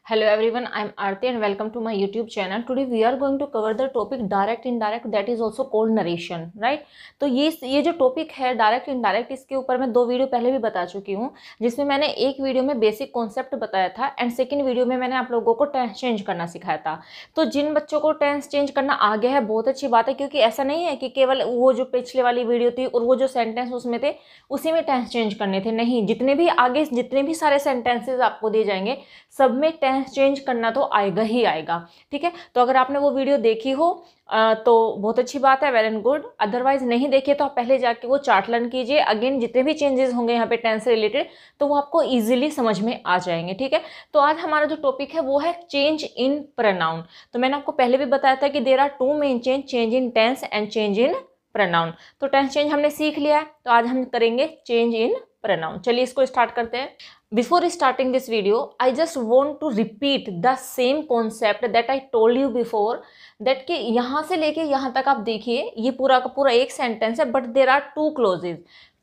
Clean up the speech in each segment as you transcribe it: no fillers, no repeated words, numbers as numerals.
Hello everyone, I am Aarti and welcome to my YouTube channel. Today we are going to cover the topic direct indirect, that is also called narration, right? तो ये जो topic है direct indirect, इसके ऊपर मैं 2 video पहले भी बता चुकी हूँ, जिसमें मैंने एक वीडियो में बेसिक कॉन्सेप्ट बताया था एंड सेकंड वीडियो में मैंने आप लोगों को टेंस चेंज करना सिखाया था। तो जिन बच्चों को टेंस चेंज करना आ गया है बहुत अच्छी बात है, क्योंकि ऐसा नहीं है कि केवल वो जो पिछले वाली वीडियो थी और वो जो सेंटेंस उसमें थे उसी में टेंस चेंज करने थे। नहीं, जितने भी आगे जितने भी सारे सेंटेंसेज आपको दिए जाएंगे सब में टेंस चेंज करना तो आएगा ही आएगा। ठीक है, तो अगर आपने वो वीडियो देखी हो तो बहुत अच्छी बात है, वेल एंड गुड। अदरवाइज नहीं देखिए तो आप पहले जाके वो चार्ट लर्न कीजिए। अगेन जितने भी चेंजेस होंगे यहाँ पे टेंस से रिलेटेड तो वो आपको इजीली समझ में आ जाएंगे। ठीक है, तो आज हमारा जो टॉपिक है वो है चेंज इन प्रोनाउन। तो मैंने आपको पहले भी बताया था कि there are 2 main change in tense and change in pronoun. तो टेंस चेंज हमने सीख लिया है, तो आज हम करेंगे चेंज इन प्रोनाउन। चलिए इसको स्टार्ट करते हैं। Before starting this video, I just want to repeat the same concept that I told you before, that कि यहाँ से लेके यहाँ तक आप देखिए ये पूरा का पूरा एक सेंटेंस है, but there are 2 clauses.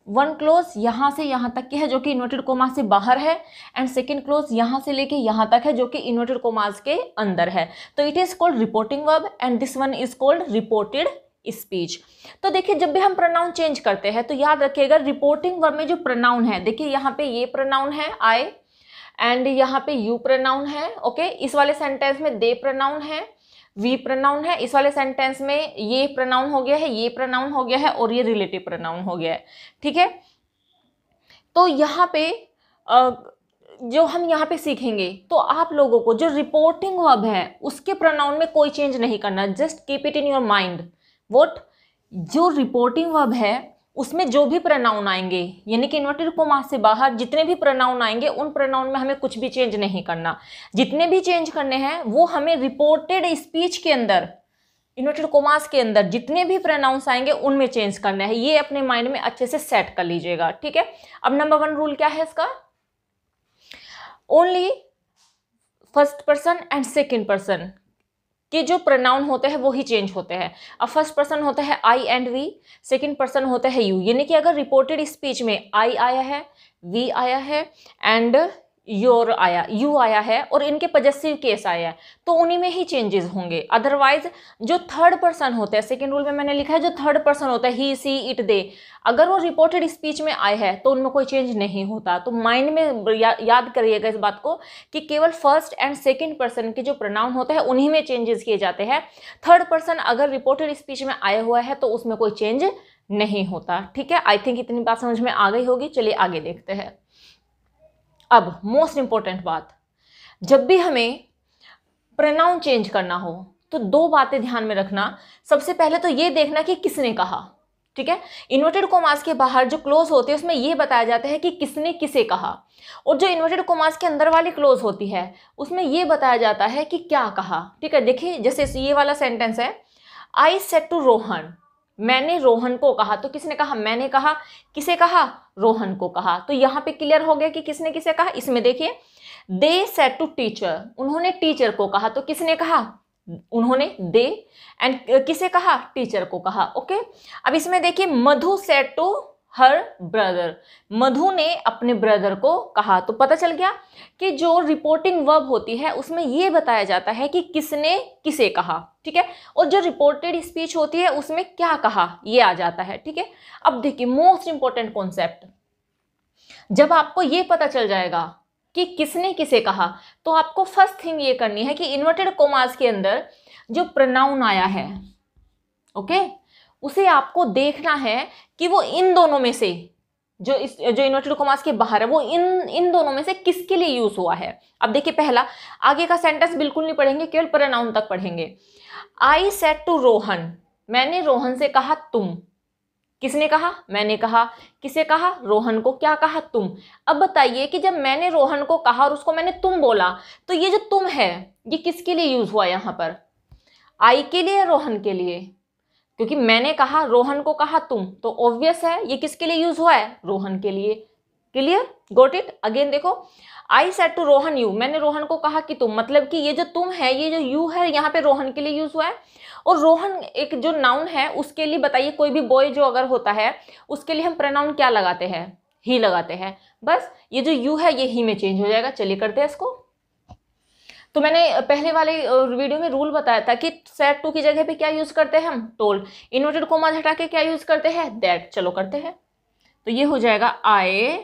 1 clause यहाँ से यहाँ तक की है जो कि इन्वर्टेड कोमास से बाहर है, एंड सेकेंड क्लोज यहाँ से लेके यहाँ तक है जो कि इन्वर्टेड कोमास के अंदर है। तो it is called reporting verb and this one is called reported speech. तो देखिए जब भी हम प्रोनाउन चेंज करते हैं तो याद रखिएगा रिपोर्टिंग वर्ब में जो प्रोनाउन है, देखिए यहाँ पे ये प्रोनाउन है आई एंड यहाँ पे यू प्रोनाउन है। ओके, इस वाले सेंटेंस में दे प्रोनाउन है, वी प्रोनाउन है, इस वाले सेंटेंस में ये प्रोनाउन हो गया है, ये प्रोनाउन हो गया है और ये रिलेटिव प्रोनाउन हो गया है। ठीक है, तो यहाँ पे जो हम यहाँ पे सीखेंगे तो आप लोगों को जो रिपोर्टिंग वर्ब है उसके प्रोनाउन में कोई चेंज नहीं करना। Just keep it in your mind what जो रिपोर्टिंग वर्ब है उसमें जो भी प्रोनाउन आएंगे, यानी कि इन्वर्टेड कोमास से बाहर जितने भी प्रोनाउन आएंगे उन प्रोनाउन में हमें कुछ भी चेंज नहीं करना। जितने भी चेंज करने हैं वो हमें रिपोर्टेड स्पीच के अंदर, इन्वर्टेड कोमास के अंदर जितने भी प्रोनाउंस आएंगे उनमें चेंज करना है। ये अपने माइंड में अच्छे से सेट कर लीजिएगा। ठीक है, अब नंबर 1 रूल क्या है इसका, only first person and second person कि जो प्रोनाउन होते हैं वो ही चेंज होते हैं। अब फर्स्ट पर्सन होता है आई एंड वी, सेकंड पर्सन होता है यू, यानी कि अगर रिपोर्टेड स्पीच में आई आया है, वी आया है एंड योर आया, यू आया है और इनके पजेसिव केस आया है तो उन्हीं में ही चेंजेस होंगे। अदरवाइज जो थर्ड पर्सन होता है, सेकंड रूल में मैंने लिखा है जो थर्ड पर्सन होता है ही सी इट दे, अगर वो रिपोर्टेड स्पीच में आए हैं तो उनमें कोई चेंज नहीं होता। तो माइंड में याद करिएगा इस बात को कि केवल फर्स्ट एंड सेकंड पर्सन के जो प्रोनाउन होते हैं उन्हीं में चेंजेस किए जाते हैं। थर्ड पर्सन अगर रिपोर्टेड स्पीच में आया हुआ है तो उसमें कोई चेंज नहीं होता। ठीक है, आई थिंक इतनी बात समझ में आ गई होगी। चलिए आगे देखते हैं। अब मोस्ट इंपॉर्टेंट बात, जब भी हमें प्रोनाउन चेंज करना हो तो 2 बातें ध्यान में रखना। सबसे पहले तो ये देखना कि किसने कहा। ठीक है, इन्वर्टेड कोमास के बाहर जो क्लोज होते हैं उसमें ये बताया जाता है कि किसने किसे कहा, और जो इन्वर्टेड कोमास के अंदर वाली क्लोज होती है उसमें ये बताया जाता है कि क्या कहा। ठीक है, देखिए जैसे ये वाला सेंटेंस है, आई सेड टू रोहन, मैंने रोहन को कहा। तो किसने कहा, मैंने कहा। किसे कहा, रोहन को कहा। तो यहाँ पे क्लियर हो गया कि किसने किसे कहा। इसमें देखिए दे सेड टू टीचर, उन्होंने टीचर को कहा। तो किसने कहा, उन्होंने, दे, एंड किसे कहा, टीचर को कहा। ओके, अब इसमें देखिए मधु सेड टू हर ब्रदर, मधु ने अपने ब्रदर को कहा। तो पता चल गया कि जो रिपोर्टिंग वर्ब होती है उसमें ये बताया जाता है कि किसने किसे कहा। ठीक है, और जो रिपोर्टेड स्पीच होती है उसमें क्या कहा ये आ जाता है। ठीक है, अब देखिए मोस्ट इंपॉर्टेंट कॉन्सेप्ट, जब आपको ये पता चल जाएगा कि किसने किसे कहा तो आपको फर्स्ट थिंग ये करनी है कि इन्वर्टेड कोमास के अंदर जो प्रोनाउन आया है, ओके, उसे आपको देखना है कि वो इन दोनों में से जो इन्वर्टेड कोमास के बाहर है वो इन दोनों में से किसके लिए यूज हुआ है। अब देखिए पहला, आगे का सेंटेंस बिल्कुल नहीं पढ़ेंगे, केवल प्रोनाउन तक पढ़ेंगे। आई सेड टू रोहन, मैंने रोहन से कहा तुम। किसने कहा, मैंने कहा। किसे कहा, रोहन को। क्या कहा, तुम। अब बताइए कि जब मैंने रोहन को कहा और उसको मैंने तुम बोला तो ये जो तुम है ये किसके लिए यूज हुआ यहाँ पर, आई के लिए, रोहन के लिए, क्योंकि मैंने कहा रोहन को कहा तुम, तो ऑब्वियस है ये किसके लिए यूज हुआ है, रोहन के लिए। Clear, got it. अगेन देखो, I said to Rohan you, मैंने रोहन को कहा कि तुम, मतलब कि ये जो तुम है, ये जो यू है यहाँ पे रोहन के लिए यूज हुआ है। और रोहन एक जो नाउन है उसके लिए बताइए, कोई भी बॉय जो अगर होता है उसके लिए हम प्रोनाउन क्या लगाते हैं, ही लगाते हैं। बस ये जो यू है ये ही में चेंज हो जाएगा। चलिए करते हैं इसको। तो मैंने पहले वाले वीडियो में रूल बताया था कि सेट टू की जगह पे क्या यूज करते हैं हम, टोल्ड। इन्वर्टेड कोमा हटा के क्या यूज करते हैं, दैट। चलो करते हैं। तो ये हो जाएगा I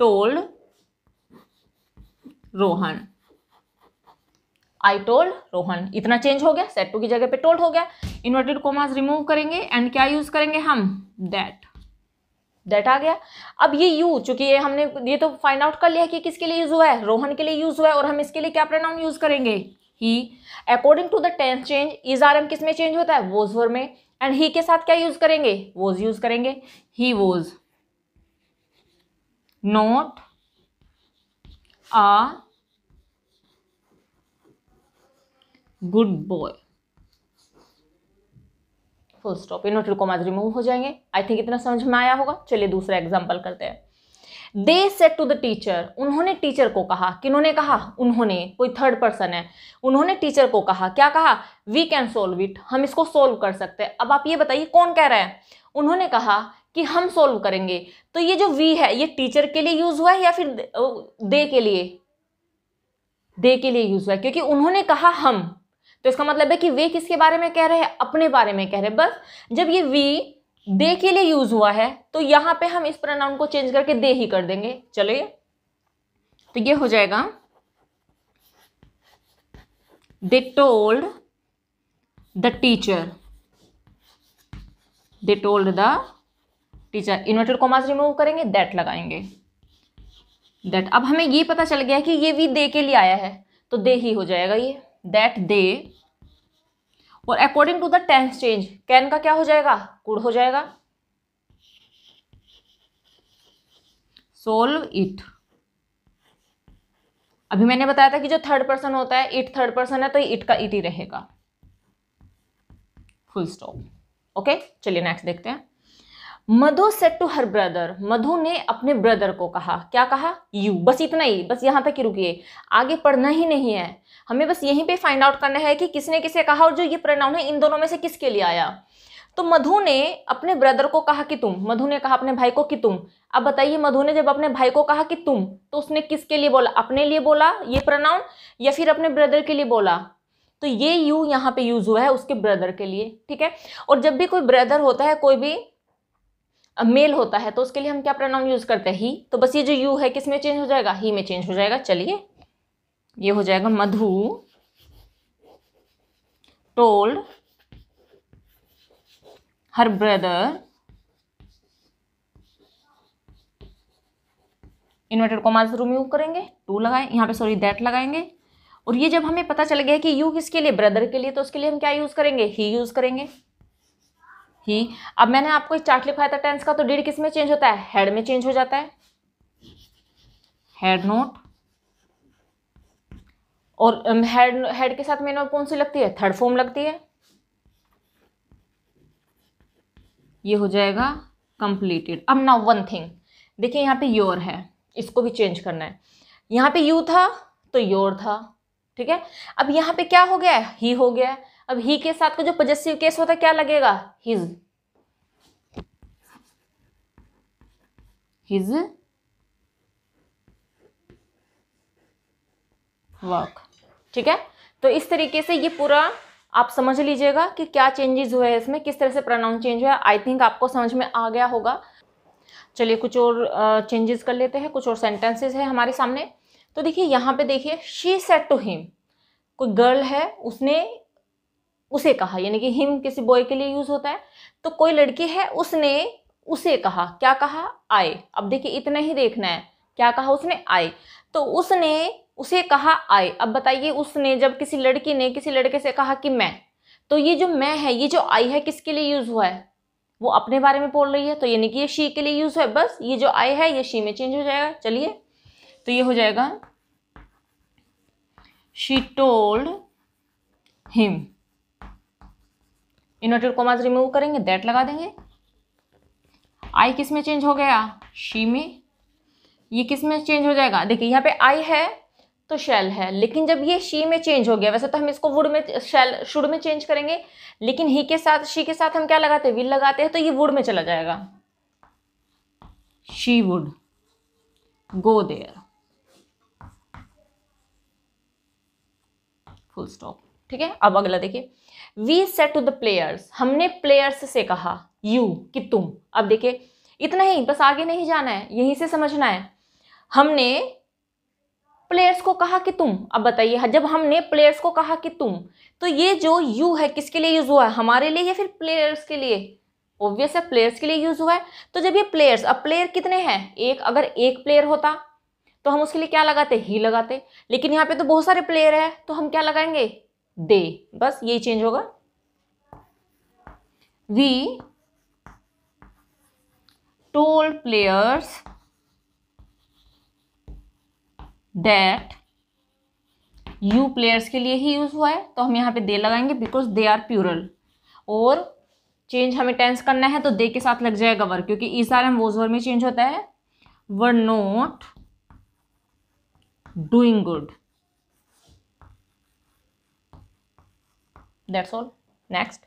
told Rohan, I told Rohan. इतना चेंज हो गया, सेट टू की जगह पे टोल्ड हो गया। इन्वर्टेड कोमास रिमूव करेंगे एंड क्या यूज करेंगे हम, दैट आ गया। अब ये यू, चूंकि ये हमने ये तो फाइंड आउट कर लिया कि किसके लिए यूज हुआ है, रोहन के लिए यूज हुआ है, और हम इसके लिए क्या प्रोनाउन यूज करेंगे, he. According to the tense change is are am किस में चेंज होता है, वॉज वर्ब में, एंड ही के साथ क्या यूज करेंगे, वॉज यूज करेंगे। He was not a good boy, full stop. Inverted commas remove हो जाएंगे। आई थिंक इतना समझ में आया होगा। चलिए दूसरा एग्जांपल करते हैं। They said to the teacher, उन्होंने टीचर को कहा। किन्होंने कहा, उन्होंने, कोई थर्ड पर्सन है। उन्होंने टीचर को कहा, क्या कहा, वी कैन सोल्व इट, हम इसको सोल्व कर सकते हैं। अब आप ये बताइए कौन कह रहा है, उन्होंने कहा कि हम सोल्व करेंगे। तो ये जो वी है ये टीचर के लिए यूज हुआ है या फिर दे के लिए, दे के लिए यूज हुआ है, क्योंकि उन्होंने कहा हम, तो इसका मतलब है कि वे किसके बारे में कह रहे हैं, अपने बारे में कह रहे हैं। बस जब ये वी दे के लिए यूज हुआ है तो यहां पे हम इस प्रोनाउन को चेंज करके दे ही कर देंगे। चलिए, तो ये हो जाएगा they told the teacher, they told the teacher. Inverted commas remove करेंगे, दैट लगाएंगे, दैट। अब हमें ये पता चल गया कि ये वी दे के लिए आया है तो दे ही हो जाएगा ये, दैट दे। और according to the tense change can का क्या हो जाएगा, कुड हो जाएगा, सोल्व इट। अभी मैंने बताया था कि जो थर्ड पर्सन होता है, इट थर्ड पर्सन है तो इट का इट ही रहेगा, फुल स्टॉप। ओके, चलिए नेक्स्ट देखते हैं। मधु सेड टू हर ब्रदर, मधु ने अपने ब्रदर को कहा, क्या कहा, यू। बस इतना ही, बस यहां तक ही रुकिए, आगे पढ़ना ही नहीं है हमें, बस यहीं पे फाइंड आउट करना है कि किसने किसे कहा और जो ये प्रोनाउन है इन दोनों में से किसके लिए आया। तो मधु ने अपने ब्रदर को कहा कि तुम, मधु ने कहा अपने भाई को कि तुम। अब बताइए, मधु ने जब अपने भाई को कहा कि तुम, तो उसने किसके लिए बोला, अपने लिए बोला ये प्रोनाउन या फिर अपने ब्रदर के लिए बोला। तो ये यू यहाँ पे यूज हुआ है उसके ब्रदर के लिए, ठीक है। और जब भी कोई ब्रदर होता है, कोई भी मेल होता है, तो उसके लिए हम क्या प्रोनाउन यूज करते हैं, ही। तो बस ये जो यू है किस में चेंज हो जाएगा, ही में चेंज हो जाएगा। चलिए, ये हो जाएगा Madhu told her brother, inverted commas remove करेंगे, टू लगाए यहाँ पे, सॉरी दैट लगाएंगे। और ये जब हमें पता चल गया कि यू किसके लिए, ब्रदर के लिए, तो उसके लिए हम क्या यूज करेंगे, ही यूज करेंगे, ही। अब मैंने आपको एक चार्ट लिखाया था टेंस का, तो डिड किस में चेंज होता है, हेड में चेंज हो जाता है, हेड नोट। और हेड के साथ मेन वर्ब कौन सी लगती है, थर्ड फॉर्म लगती है। ये हो जाएगा कंप्लीटेड। अब नाउ वन थिंग, देखिए यहाँ पे योर है, इसको भी चेंज करना है। यहाँ पे यू था तो योर था, ठीक है। अब यहाँ पे क्या हो गया, ही हो गया। अब ही के साथ का जो पॉजेसिव केस होता है क्या लगेगा, हिज, हिज वर्क, ठीक है। तो इस तरीके से ये पूरा आप समझ लीजिएगा कि क्या चेंजेस हुए हैं इसमें, किस तरह से प्रोनाउन चेंज हुआ है। आई थिंक आपको समझ में आ गया होगा। चलिए कुछ और चेंजेस कर लेते हैं, कुछ और सेंटेंसेस है हमारे सामने। तो देखिए यहाँ पे देखिए, शी सेड टू हिम, कोई गर्ल है उसने उसे कहा, यानी कि हिम किसी बॉय के लिए यूज होता है। तो कोई लड़की है उसने उसे कहा, क्या कहा, आए। अब देखिए इतना ही देखना है, क्या कहा उसने, आए। तो उसने उसे कहा आए। अब बताइए, उसने जब किसी लड़की ने किसी लड़के से कहा कि मैं, तो ये जो मैं है, ये जो आई है किसके लिए यूज हुआ है, वो अपने बारे में बोल रही है, तो यानी कि ये शी के लिए यूज हुआ है। बस ये जो आई है ये शी में चेंज हो जाएगा। चलिए, तो ये हो जाएगा she told him, inverted commas remove करेंगे, दैट लगा देंगे। आई किस में चेंज हो गया, शी में। ये किस में चेंज हो जाएगा, देखिए यहाँ पे आई है तो शैल है, लेकिन जब ये शी में चेंज हो गया, वैसे तो हम इसको वुड में, शैल शुड में चेंज करेंगे, लेकिन ही के साथ, शी के साथ हम क्या लगाते हैं, विल लगाते हैं, तो ये वुड में चला जाएगा, she would go there. Full stop. ठीक है, अब अगला देखिए, we said to the players, हमने प्लेयर्स से कहा, यू कि तुम। अब देखिए इतना ही, बस आगे नहीं जाना है, यहीं से समझना है। हमने प्लेयर्स को कहा कि तुम। अब बताइए, जब हमने प्लेयर्स को कहा कि तुम, तो ये जो यू है किसके लिए यूज हुआ है, हमारे लिए या फिर प्लेयर्स के लिए? ऑब्वियस है प्लेयर्स के लिए यूज हुआ है। तो जब ये प्लेयर्स, अब प्लेयर कितने हैं, एक, अगर एक प्लेयर होता तो हम उसके लिए क्या लगाते, ही लगाते, लेकिन यहाँ पे तो बहुत सारे प्लेयर है तो हम क्या लगाएंगे, दे। बस यही चेंज होगा। We told players that, you players के लिए ही यूज हुआ है तो हम यहाँ पे दे लगाएंगे बिकॉज दे आर प्यूरल। और चेंज हमें टेंस करना है तो दे के साथ लग जाएगा वर, क्योंकि इस आर एम वोज वर में चेंज होता है, were not doing good. That's all. Next,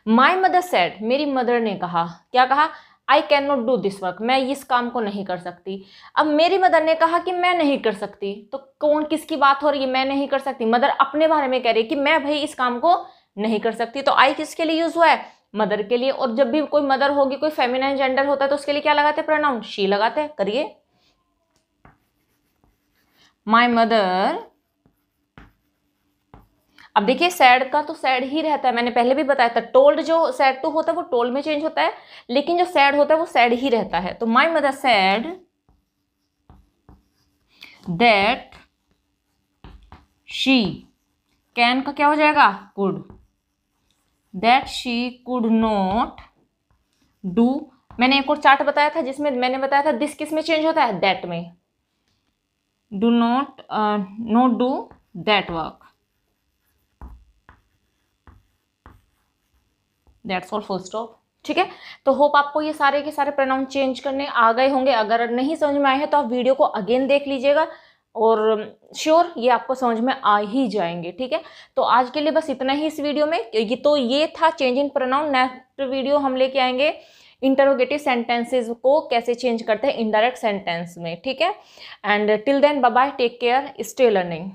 my mother said, मेरी मदर ने कहा, क्या कहा, I can not do this work, मैं इस काम को नहीं कर सकती। अब मेरी मदर ने कहा कि मैं नहीं कर सकती, तो कौन किसकी बात हो रही है, मैं नहीं कर सकती, मदर अपने बारे में कह रही है कि मैं भाई इस काम को नहीं कर सकती। तो आई किसके लिए यूज हुआ है, मदर के लिए। और जब भी कोई मदर होगी, कोई फेमिनाइन जेंडर होता है तो उसके लिए क्या लगाते हैं, प्रोनाउन शी लगाते हैं। करिए, माई मदर। अब देखिए सैड का तो सैड ही रहता है, मैंने पहले भी बताया था। टोल्ड जो सैड टू होता है वो टोल्ड में चेंज होता है, लेकिन जो सैड होता है वो सैड ही रहता है। तो my mother sad that she, can का क्या हो जाएगा, could, that she could not do. मैंने एक और चार्ट बताया था जिसमें मैंने बताया था दिस किस में चेंज होता है, दैट में। Do not do that work. That's all, full stop. ठीक है, तो होप आपको ये सारे के सारे प्रोनाउन चेंज करने आ गए होंगे। अगर नहीं समझ में आए हैं तो आप वीडियो को अगेन देख लीजिएगा और श्योर ये आपको समझ में आ ही जाएंगे। ठीक है, तो आज के लिए बस इतना ही इस वीडियो में। ये था चेंजिंग प्रोनाउन। नेक्स्ट वीडियो हम लेके आएंगे इंटरोगेटिव सेंटेंसेस को कैसे चेंज करते हैं इनडायरेक्ट सेंटेंस में। ठीक है, and till then bye bye, take care, stay learning.